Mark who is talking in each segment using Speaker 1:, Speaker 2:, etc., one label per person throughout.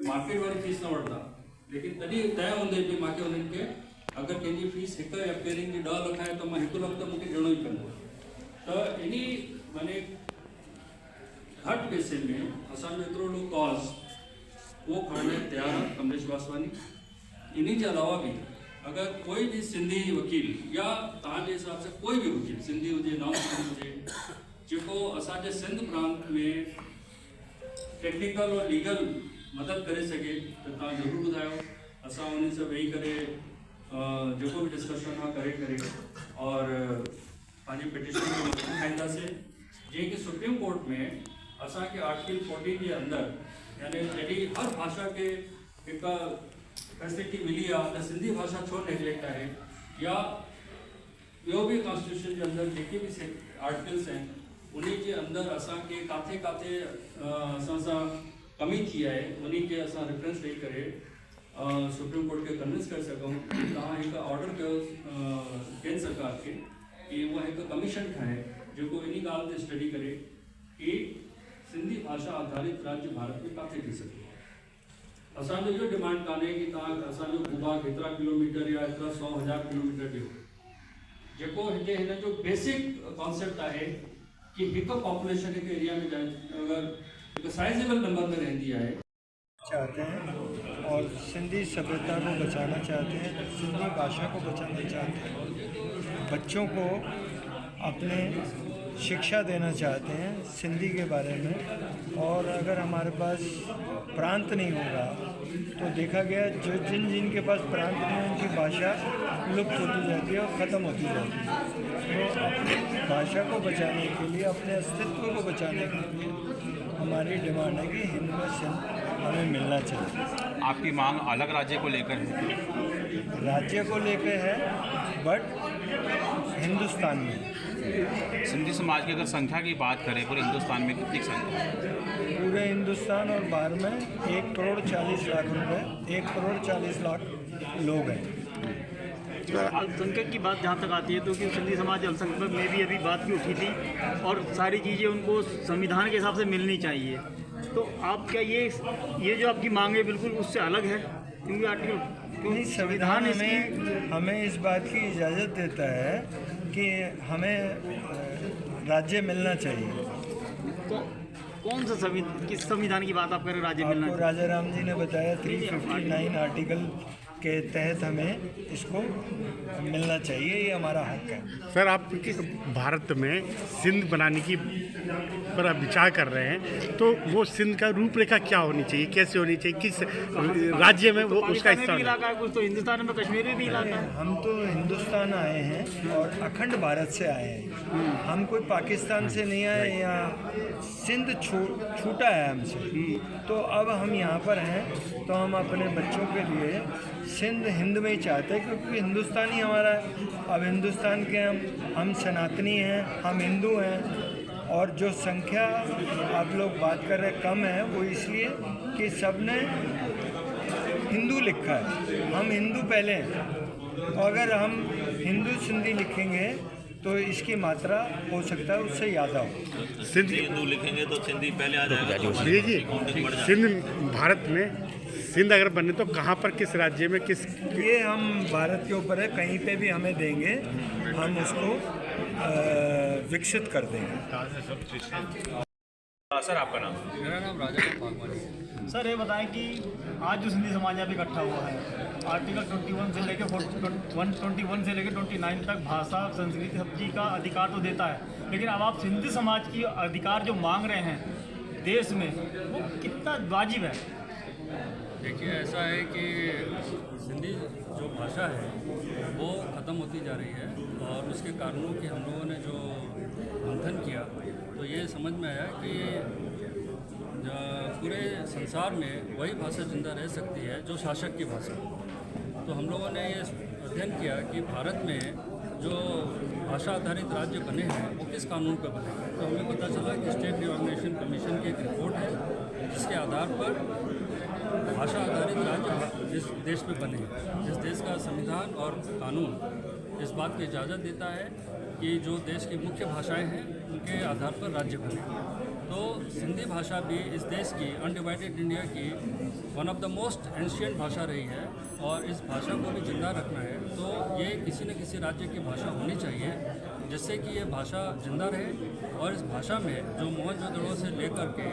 Speaker 1: Market वाली fees न वठंदा, लेकिन तॾहिं तय हूंदे बि मूंखे उन्हनि खे अगरि कंहिंजी फीस 1 एप्पेयरिंग जी 10 लख आहे त मां 1 लख त मूंखे ॾियणो ई पवंदो। त इन माने घटि पैसे में असांजो एतिरो वॾो कॉज़ उहो खणण लाइ तयारु आहे कमलेश वासवानी। इन जे अलावा बि अगर कोई भी सिंधी वकील या तव्हांजे हिसाब से कोई भी वकील सिंधी हुजे नॉन सिंधी हुजे जेको असांजे सिंध प्रांत में टेक्निकल और लीगल मदद करे सके तो तव्हां ज़रूरु ॿुधायो। असां उन्हनि सां वेही करे जेको भी डिस्कशन आहे करे और पंहिंजी पिटिशन खे मथां खाईंदासीं। जीअं कि सुप्रीम कोर्ट में असांखे आर्टिकल 14 के अंदर यानी जॾहिं हर भाषा के एक फैसिलिटी मिली आहे त सिंधी भाषा छो नेग्लेक्ट है, या ॿियो भी कॉन्स्टिट्यूशन के अंदर जेके भी आर्टिकल्स हैं उन्हीं के अंदर असांखे काथे काथे असां सां कमी थी है उन्हीं के असां रेफरेंस ॾेई करे सुप्रीम कोर्ट के कन्विंस कर सघूं कि तव्हां हिकु ऑर्डर कयो केंद्र सरकार के कि उहा हिकु कमीशन ठाहे जेको इन ॻाल्हि ते स्टडी करे कि सिंधी भाषा आधारित राज्य भारत में काथे थी सके। असांजो इहो डिमांड कान्हे कि तव्हां असांजो भूभाग एतिरा किलोमीटर या एतिरा 100,000 किलोमीटर ॾियो। जेको हिते हिन जो बेसिक कॉन्सेप्ट आहे कि हिकु पॉपुलेशन हिकु एरिया में अगर हिकु साइजेबल नंबर में रहंदी है
Speaker 2: चाहते हैं और सिंधी सभ्यता को बचाना चाहते हैं, सिंधी भाषा को बचाना चाहते हैं, बच्चों को अपने शिक्षा देना चाहते हैं सिंधी के बारे में। और अगर हमारे पास प्रांत नहीं होगा तो देखा गया जो जिन के पास प्रांत नहीं है उनकी भाषा लुप्त होती जाती है और ख़त्म होती जाती है। तो अपनी भाषा को बचाने के लिए, अपने अस्तित्व को बचाने के लिए हमारी डिमांड है कि हिंद में सिंध हमें मिलना चाहिए।
Speaker 3: आपकी मांग अलग राज्य को लेकर है?
Speaker 2: राज्य को लेकर है बट हिंदुस्तान में।
Speaker 3: सिंधी समाज की अगर संख्या की बात करें पूरे हिंदुस्तान में कितनी संख्या है?
Speaker 2: पूरे हिंदुस्तान और बाहर में 1,40,00,000 रुपये 1,40,00,000 लोग हैं।
Speaker 4: अल्पसंख्यक की बात जहाँ तक आती है तो कि सिंधी समाज अल्पसंख्यक में भी अभी बात भी उठी थी और सारी चीज़ें उनको संविधान के हिसाब से मिलनी चाहिए। तो आप क्या ये जो आपकी मांग है बिल्कुल उससे अलग है? क्योंकि आर्टिकल
Speaker 2: संविधान हमें इस बात की इजाज़त देता है कि हमें राज्य मिलना चाहिए।
Speaker 4: तो कौन सा किस संविधान की बात आप कर रहे हैं राज्य मिलना चाहिए?
Speaker 2: राजा राम जी ने बताया 359 आर्टिकल के तहत हमें इसको मिलना चाहिए, ये हमारा हक है।
Speaker 5: सर आप किस भारत में सिंध बनाने की पर आप विचार कर रहे हैं तो वो सिंध का रूपरेखा क्या होनी चाहिए, कैसे होनी चाहिए, किस राज्य में वो उसका हिस्सा
Speaker 4: इलाका है? कुछ तो हिंदुस्तान में कश्मीर में भी इलाका है।
Speaker 2: हम तो हिंदुस्तान आए हैं और अखंड भारत से आए हैं, हम कोई पाकिस्तान से नहीं आए या सिंध छूटा है हमसे। तो अब हम यहाँ पर हैं तो हम अपने बच्चों के लिए सिंध हिंद में ही चाहते हैं क्योंकि हिंदुस्तान ही हमारा है। अब हिंदुस्तान के हम सनातनी हैं, हम हिंदू हैं। और जो संख्या आप लोग बात कर रहे कम है वो इसलिए कि सब ने हिंदू लिखा है, हम हिंदू पहले हैं। और अगर हम हिंदू सिंधी लिखेंगे तो इसकी मात्रा हो सकता है उससे ज़्यादा हो।
Speaker 5: सिंध
Speaker 6: हिंदू लिखेंगे तो सिंधी पहले आ जाएगा।
Speaker 5: जी सिंध भारत में सिंध अगर बने तो कहाँ पर, किस राज्य में, किस?
Speaker 2: ये हम भारत के ऊपर है, कहीं पे भी हमें देंगे हम उसको विकसित कर देंगे।
Speaker 3: सर आपका नाम?
Speaker 1: मेरा नाम राजा भागवानी।
Speaker 4: सर ये बताएं कि आज जो सिंधी समाज यहाँ पे इकट्ठा हुआ है, आर्टिकल 21 से लेकर 121 से लेकर 29 तक भाषा संस्कृति सब चीज़ का अधिकार तो देता है, लेकिन अब आप सिंधी समाज की अधिकार जो मांग रहे हैं देश में वो कितना वाजिब है?
Speaker 1: देखिए ऐसा है कि सिंधी जो भाषा है वो ख़त्म होती जा रही है और उसके कारणों की हम लोगों ने जो मंथन किया तो ये समझ में आया कि पूरे संसार में वही भाषा जिंदा रह सकती है जो शासक की भाषा। तो हम लोगों ने ये अध्ययन किया कि भारत में जो भाषा आधारित राज्य बने हैं वो किस कानून पर बने हैं। तो हमें पता चला कि स्टेट रिऑर्गेनाइजेशन कमीशन की एक रिपोर्ट है जिसके आधार पर भाषा आधारित राज्य जिस देश में बने हैं, जिस देश का संविधान और कानून इस बात की इजाज़त देता है कि जो देश की मुख्य भाषाएं हैं उनके आधार पर राज्य बने। तो सिंधी भाषा भी इस देश की अनडिवाइडेड इंडिया की one of the most ancient भाषा रही है और इस भाषा को भी जिंदा रखना है तो ये किसी न किसी राज्य की भाषा होनी चाहिए जिससे कि ये भाषा जिंदा रहे और इस भाषा में जो मोहनजोदड़ो से लेकर के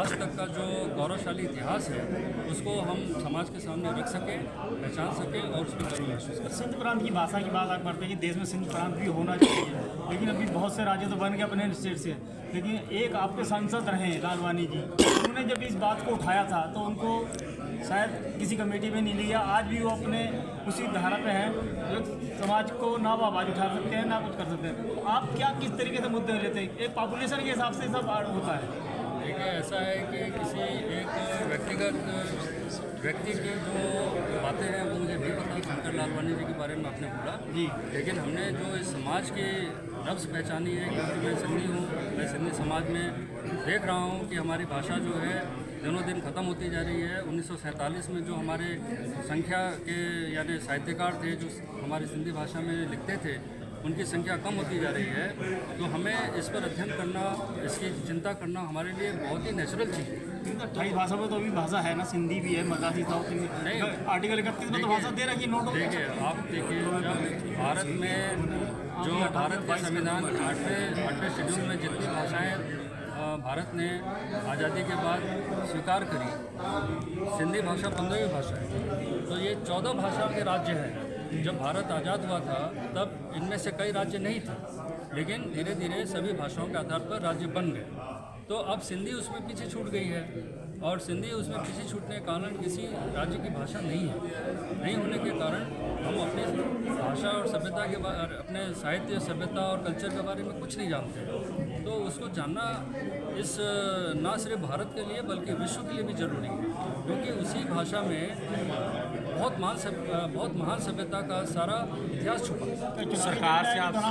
Speaker 1: आज तक का जो गौरवशाली इतिहास है उसको हम समाज के सामने रख सकें, पहचान सकें और उसमें गर्व महसूस करें।
Speaker 4: सिंध प्रांत की भाषा की बात आप करते हैं कि देश में सिंध प्रांत भी होना चाहिए, लेकिन अभी बहुत से राज्य तो बन गए अपने स्टेट से। लेकिन एक आपके सांसद रहे लालवानी जी, उन्होंने जब इस बात को उठाया था तो उनको शायद किसी कमेटी में नहीं लिया। आज भी वो अपने उसी धारा पे हैं जो समाज को ना वो आवाज़ उठा सकते हैं ना कुछ कर सकते हैं। तो आप क्या किस तरीके से मुद्दे लेते हैं? एक पॉपुलेशन के हिसाब से सब होता है।
Speaker 1: देखिए ऐसा है कि किसी एक व्यक्तिगत व्यक्ति की जो बातें हैं वो मुझे नहीं पता। शंकर लालवानी जी के बारे में आपने बोला
Speaker 4: जी,
Speaker 1: लेकिन हमने जो इस समाज की नब्ज़ पहचानी है क्योंकि मैं सिंधी हूँ, मैं सिंधी समाज में देख रहा हूँ कि हमारी भाषा जो है दिनों दिन ख़त्म होती जा रही है। 1947 में जो हमारे संख्या के यानी साहित्यकार थे जो हमारी सिंधी भाषा में लिखते थे उनकी संख्या कम होती जा रही है, तो हमें इस पर अध्ययन करना, इसकी चिंता करना हमारे लिए बहुत ही नेचुरल चीज़ है।
Speaker 4: 28 भाषा में तो अभी भाषा है ना, सिंधी भी है, मराठी, साउथ इंडियन।
Speaker 1: नहीं,
Speaker 4: आर्टिकल 31 में तो भाषा दे रखी नोट।
Speaker 1: देखिए आप देखिए जब भारत में जो भारत का संविधान 8वें शेड्यूल में जितनी भाषाएँ भारत ने आज़ादी के बाद स्वीकार करी, सिंधी भाषा 15वीं भाषा है, तो ये 14 भाषा के राज्य हैं। जब भारत आज़ाद हुआ था तब इनमें से कई राज्य नहीं थे, लेकिन धीरे धीरे सभी भाषाओं के आधार पर राज्य बन गए। तो अब सिंधी उसमें पीछे छूट गई है और सिंधी उसमें पीछे छूटने के कारण किसी राज्य की भाषा नहीं है। नहीं होने के कारण हम अपनी भाषा और सभ्यता के बारे, अपने साहित्य, सभ्यता और कल्चर के बारे में कुछ नहीं जानते। तो उसको जानना इस ना सिर्फ भारत के लिए बल्कि विश्व के लिए भी ज़रूरी है, क्योंकि उसी भाषा में बहुत महान सभ्यता का सारा इतिहास छुपा है।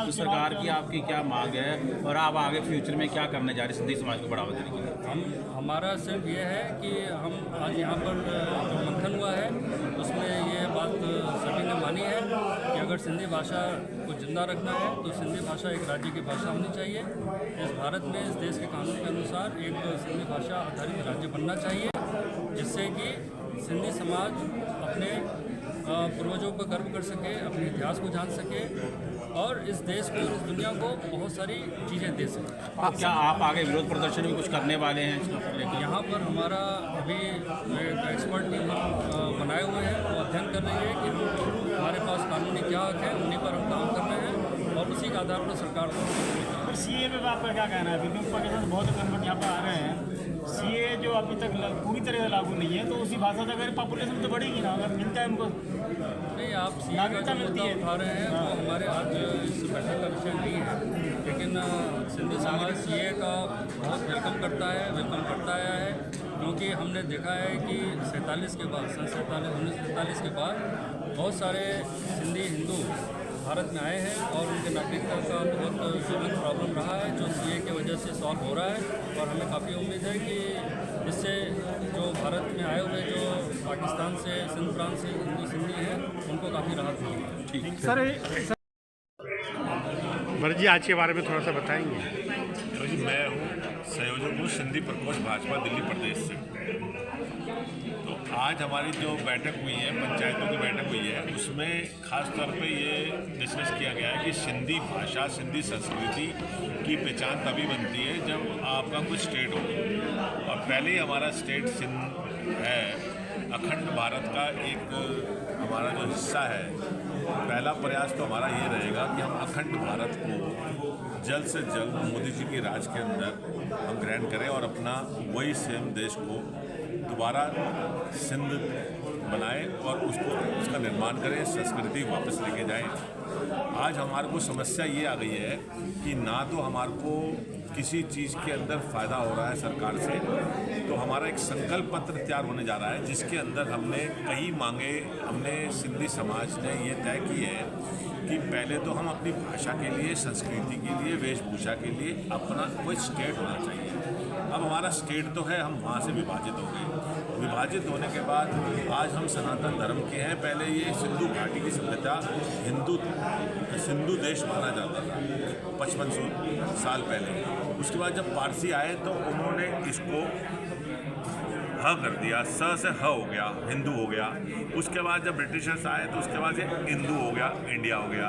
Speaker 3: सरकार की आपकी क्या मांग है और आप आगे फ्यूचर में क्या करने जा रहे हैं सिंधी समाज को बढ़ावा देने के लिए?
Speaker 1: हमारा सिर्फ ये है कि हम आज यहाँ पर जो मंथन हुआ है उसमें ये बात सभी ने मानी है कि अगर सिंधी भाषा को जिंदा रखना है तो सिंधी भाषा एक राज्य की भाषा होनी चाहिए। इस भारत में, इस देश के कानून के अनुसार एक सिंधी भाषा आधारित राज्य बनना चाहिए, जिससे कि सिंधी समाज अपने पूर्वजों पर गर्व कर सके, अपने इतिहास को जान सके और इस देश को, इस दुनिया को बहुत सारी चीज़ें दे सके।
Speaker 3: क्या आप आगे विरोध प्रदर्शन भी कुछ करने वाले हैं?
Speaker 1: यहाँ पर हमारा अभी एक एक्सपर्ट टीम बनाए हुए हैं, वो अध्ययन कर रही है कि हमारे पास कानूनी क्या हक है, उन्हीं पर हम काम कर रहे हैं और उसी के आधार पर सरकार को।
Speaker 4: सीए पे आपका क्या कहना है? क्योंकि पाकिस्तान बहुत कन्वर्ट यहाँ पर आ रहे हैं। सीए जो अभी तक पूरी तरह से लागू नहीं है, तो उसी भाषा से अगर पॉपुलेशन तो बढ़ेगी ना, अगर मिलता है उनको।
Speaker 1: नहीं, आप सीए का जो मुद्दा उठा रहे हैं वो हमारे आज इस बैठक का विषय नहीं है, लेकिन सिंधी समाज सीए का बहुत वेलकम करता है, वेलकम करता आया है, क्योंकि हमने देखा है कि 1947 के बाद बहुत सारे सिंधी हिंदू भारत में आए हैं और उनके नागरिकता का बहुत ज्वलंत प्रॉब्लम रहा है जो सीए की वजह से सॉल्व हो रहा है और हमें काफ़ी उम्मीद है कि इससे जो भारत में आए हुए जो पाकिस्तान से, सिंध प्रांत से हिंदू सिंधी हैं उनको काफ़ी राहत मिलेगी।
Speaker 3: ठीक
Speaker 4: सर
Speaker 5: भरत जी आज के बारे में थोड़ा सा बताएंगे?
Speaker 7: जी, मैं हूँ संयोजक हूँ सिंधी प्रकोष्ठ भाजपा दिल्ली प्रदेश से। तो आज हमारी जो बैठक हुई है, पंचायतों की बैठक हुई है, उसमें खास तौर पे ये डिस्कस किया गया है कि सिंधी भाषा, सिंधी संस्कृति की पहचान तभी बनती है जब आपका कुछ स्टेट हो। और पहले ही हमारा स्टेट सिंध है, अखंड भारत का एक हमारा जो हिस्सा है। पहला प्रयास तो हमारा ये रहेगा कि हम अखंड भारत को जल्द से जल्द मोदी जी की राज के अंदर हम ग्रहण करें और अपना वही सेम देश को दोबारा सिंध बनाएं और उसका निर्माण करें, संस्कृति वापस लेके जाएं। आज हमारे को समस्या ये आ गई है कि ना तो हमारे को किसी चीज़ के अंदर फ़ायदा हो रहा है सरकार से, तो हमारा एक संकल्प पत्र तैयार होने जा रहा है जिसके अंदर हमने कई मांगे, हमने सिंधी समाज ने ये तय की है कि पहले तो हम अपनी भाषा के लिए, संस्कृति के लिए, वेशभूषा के लिए अपना कोई स्टेट होना चाहिए। अब हमारा स्टेट तो है, हम वहाँ से विभाजित हो गए। विभाजित होने के बाद आज हम सनातन धर्म के हैं। पहले ये सिंधु घाटी की सभ्यता सिंधु देश माना जाता था 5500 साल पहले। उसके बाद जब पारसी आए तो उन्होंने इसको ह कर दिया, स से ह हो गया, हिंदू हो गया। उसके बाद जब ब्रिटिशर्स आए तो उसके बाद ये हिंदू हो गया, इंडिया हो गया।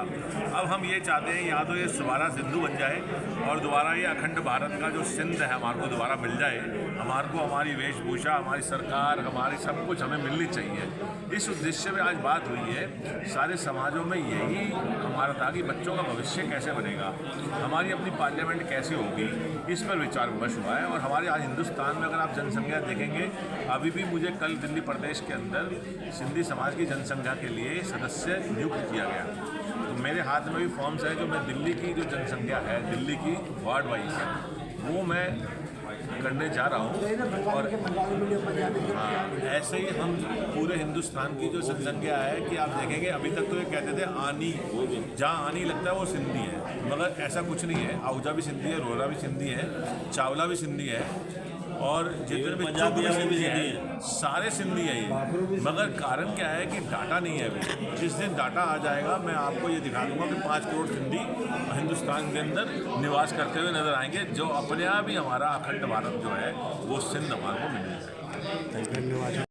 Speaker 7: अब हम ये चाहते हैं या तो ये दोबारा सिंधु बन जाए और दोबारा ये अखंड भारत का जो सिंध है हमारे को दोबारा मिल जाए। हमारे को हमारी वेशभूषा, हमारी सरकार, हमारी सब कुछ हमें मिलनी चाहिए। इस उद्देश्य में आज बात हुई है। सारे समाजों में यही हमारा था कि बच्चों का भविष्य कैसे बनेगा, हमारी अपनी पार्लियामेंट कैसे होगी, इस पर विचार विमर्श हुआ है। और हमारे आज हिंदुस्तान में अगर आप जनसंख्या देखेंगे, अभी भी मुझे कल दिल्ली प्रदेश के अंदर सिंधी समाज की जनसंख्या के लिए सदस्य नियुक्त किया गया। तो मेरे हाथ में भी फॉर्म्स हैं जो मैं दिल्ली की जो जनसंख्या है, दिल्ली की वार्ड वाइज है, वो मैं करने जा रहा हूँ। और हाँ, ऐसे ही हम पूरे हिंदुस्तान की जो जनसंख्या है कि आप देखेंगे अभी तक तो ये कहते थे आनी, जहाँ आनी लगता है वो सिंधी है, मगर ऐसा कुछ नहीं है। आहूजा भी सिंधी है, रोहरा भी सिंधी है, चावला भी सिंधी है और जितने भी चुग भी सिंधी है, सारे सिंधी है ये। मगर कारण क्या है कि डाटा नहीं है अभी। जिस दिन डाटा आ जाएगा मैं आपको ये दिखा दूंगा कि 5 करोड़ सिंधी हिंदुस्तान के अंदर निवास करते हुए नजर आएंगे, जो अपने आप ही हमारा अखंड भारत जो है वो सिंध हमारे को मिल जाएगा।
Speaker 5: धन्यवाद।